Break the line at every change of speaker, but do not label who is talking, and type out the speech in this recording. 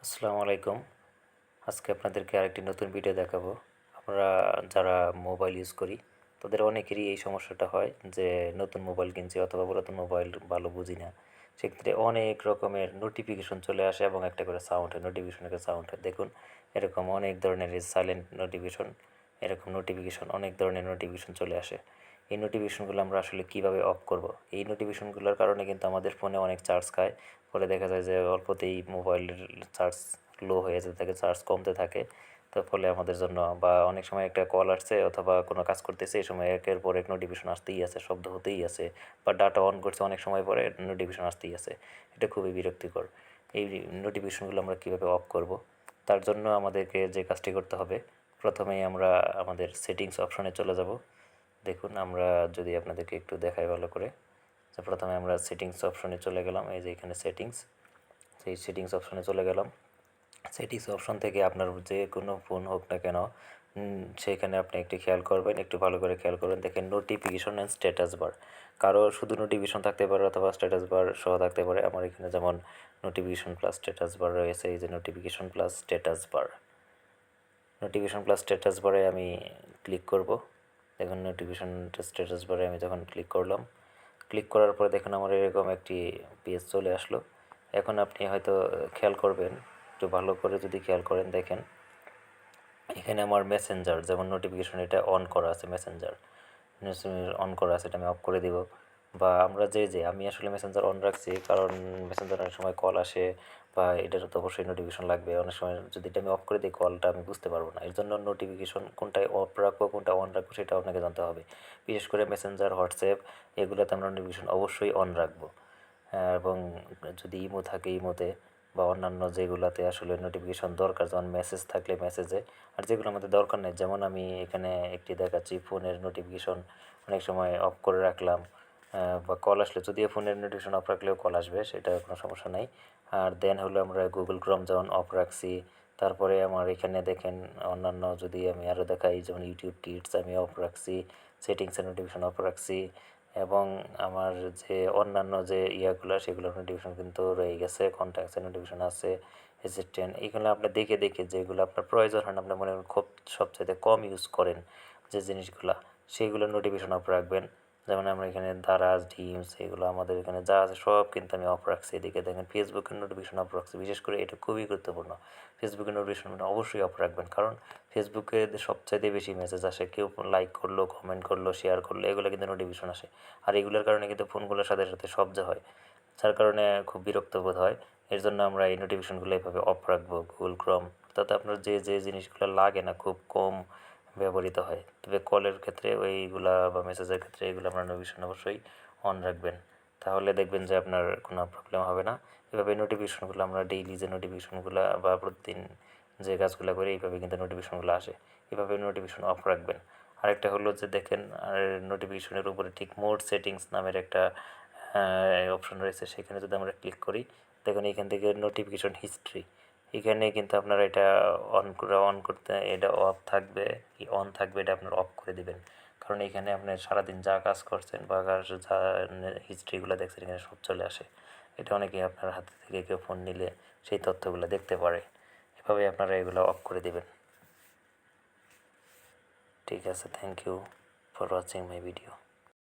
আসসালামু আলাইকুম। আজকে আপনাদেরকে আরেকটি নতুন ভিডিও দেখাবো। আমরা যারা মোবাইল ইউজ করি তাদের অনেকেরই এই সমস্যাটা হয় যে নতুন মোবাইল কিনছি অথবা পুরাতন মোবাইল ভালো বুঝি না। সেক্ষেত্রে অনেক রকমের নোটিফিকেশন চলে আসে এবং একটা করে সাউন্ড হয়, নোটিফিকেশন একটা সাউন্ড হয়। দেখুন এরকম অনেক ধরনের সাইলেন্ট নোটিফিকেশন, এরকম নোটিফিকেশন অনেক ধরনের নোটিফিকেশন চলে আসে। এই নোটিফিকেশনগুলো আমরা আসলে কীভাবে অফ করব? এই নোটিফিকেশনগুলোর কারণে কিন্তু আমাদের ফোনে অনেক চার্জ খায়। ফলে দেখা যায় যে অল্পতেই মোবাইলের চার্জ লো হয়ে যেতে থাকে, চার্জ কমতে থাকে। তো ফলে আমাদের জন্য বা অনেক সময় একটা কল আসছে অথবা কোনো কাজ করতেছে, এই সময় একের পর এক নোটিফিকেশন আসতেই আছে, শব্দ হতেই আছে, বা ডাটা অন করছে অনেক সময় পরে নোটিফিকেশন আসতেই আছে। এটা খুবই বিরক্তিকর। এই নোটিফিকেশনগুলো আমরা কীভাবে অফ করব? তার জন্য আমাদেরকে যে কাজটি করতে হবে, প্রথমেই আমরা আমাদের সেটিংস অপশনে চলে যাব। দেখুন আমরা যদি আপনাদেরকে একটু দেখাই ভালো করে, যে প্রথমে আমরা সেটিংস অপশনে চলে গেলাম। এই যে এখানে সেটিংস, সেই সেটিংস অপশনে চলে গেলাম। সেটিংস অপশন থেকে আপনার যে কোনো ফোন হোক না কেন, সেখানে আপনি একটু খেয়াল করবেন, একটু ভালো করে খেয়াল করবেন। দেখেন নোটিফিকেশন অ্যান্ড স্ট্যাটাস বার, কারো শুধু নোটিফিকেশন থাকতে পারে অথবা স্ট্যাটাস বার সহ থাকতে পারে। আমার এখানে যেমন নোটিফিকেশন প্লাস স্ট্যাটাস বার রয়েছে। এই যে notification plus status bar, notification plus status বারে আমি ক্লিক করব। দেখুন নোটিফিকেশন স্ট্যাটাস বারে আমি যখন ক্লিক করলাম, ক্লিক করার পরে দেখুন আমার এরকম একটি পেজ চলে আসলো। এখন আপনি হয়তো খেয়াল করবেন, একটু ভালো করে যদি খেয়াল করেন, দেখেন এখানে আমার মেসেঞ্জার যেমন নোটিফিকেশন এটা অন করা আছে, মেসেঞ্জার অন করা আছে, এটা আমি অফ করে দিব। বা আমরা আমি আসলে মেসেঞ্জার অন রাখছি কারণ মেসেঞ্জার অনেক সময় কল আসে বা এটার তো অবশ্যই নোটিফিকেশন লাগবে। অনেক সময় যদি এটা আমি অফ করে দিই, কলটা আমি বুঝতে পারবো না। এর জন্য নোটিফিকেশন কোনটায় অফ রাখবো কোনটা অন রাখবো সেটা আপনাকে জানতে হবে। বিশেষ করে মেসেঞ্জার, হোয়াটসঅ্যাপ এগুলোতে আমরা নোটিফিকেশন অবশ্যই অন রাখবো। এবং যদি ইমো থাকে ইমোতে, বা অন্যান্য যেগুলোতে আসলে নোটিফিকেশন দরকার, যেমন মেসেজ থাকলে মেসেজে। আর যেগুলো আমাদের দরকার নেই, যেমন আমি এখানে একটি দেখাচ্ছি ফোনের নোটিফিকেশন অনেক সময় অফ করে রাখলাম, বা কল আসলে যদিও ফোনের নোটিফিকেশন অফ রাখলেও কল আসবে, সেটা কোনো সমস্যা নেই। আর দেন হলো আমরা গুগল ক্রোম যেমন অফ রাখছি। তারপরে আমার এখানে দেখেন অন্যান্য যদি আমি আরও দেখাই, যেমন ইউটিউব কিডস আমি অফ রাখছি, সেটিংসের নোটিফিকেশন অফ রাখছি। এবং আমার যে অন্যান্য যে ইয়াগুলো সেগুলোর নোটিফিকেশন কিন্তু রয়ে গেছে, কন্ট্যাক্টসের নোটিফিকেশন আছে, অ্যাসিস্ট্যান্ট। এইগুলো আপনার দেখে দেখে যেগুলো আপনার প্রয়োজন হয় না, আপনার মনে করেন খুব সবচাইতে কম ইউজ করেন যে জিনিসগুলো, সেইগুলোর নোটিফিকেশন অফ রাখবেন। যেমন আমরা এখানে দারাজ, ডিমস এগুলো আমাদের এখানে যা আছে সব কিন্তু আমি অফ রাখছি। এদিকে দেখেন ফেসবুকের নোটিফিকেশন অফ রাখছি। বিশেষ করে এটা খুবই গুরুত্বপূর্ণ, ফেসবুকের নোটিফিকেশন অবশ্যই অফ রাখবেন। কারণ ফেসবুকে সবচাইতে বেশি মেসেজ আসে, কেউ লাইক করলো, কমেন্ট করলো, শেয়ার করলো, এগুলো কিন্তু নোটিফিকেশন আসে। আর এগুলোর কারণে কিন্তু ফোনগুলোর সাথে সাথে শব্দ হয়, যার কারণে খুব বিরক্ত বোধ হয়। এর জন্য আমরা এই নোটিফিকেশনগুলো এভাবে অফ রাখবো। গুগল ক্রোম, তাতে আপনার যে জিনিসগুলো লাগে না, খুব কম ব্যবহৃত হয়। তবে কলের ক্ষেত্রে ওইগুলা বা মেসেজের ক্ষেত্রে এগুলো আপনার নোটিফিকেশন অবশ্যই অন রাখবেন, তাহলে দেখবেন যে আপনার কোনো প্রবলেম হবে না। এভাবে নোটিফিকেশনগুলো আমরা ডেইলি যে নোটিফিকেশনগুলো বা প্রতিদিন যে কাজগুলো করি, এইভাবে কিন্তু নোটিফিকেশনগুলো আসে। এভাবে নোটিফিকেশন অফ রাখবেন। আরেকটা হলো যে দেখেন আর নোটিফিকেশনের উপরে ঠিক মোড সেটিংস নামের একটা অপশন রয়েছে, সেখানে যদি আমরা ক্লিক করি, দেখুন এখান থেকে নোটিফিকেশন হিস্ট্রি, এখানে কিন্তু আপনারা এটা অন করতে, এটা অফ থাকবে কি অন থাকবে এটা আপনার অফ করে দিবেন। কারণ এখানে আপনি সারাদিন যা কাজ করছেন বা যা হিস্ট্রিগুলো দেখছেন এখানে সব চলে আসে। এটা অনেকেই আপনার হাতে থেকে কেউ ফোন নিলে সেই তথ্যগুলো দেখতে পারে। এভাবে আপনারা এগুলো অফ করে দিবেন। ঠিক আছে, thank you for watching my video.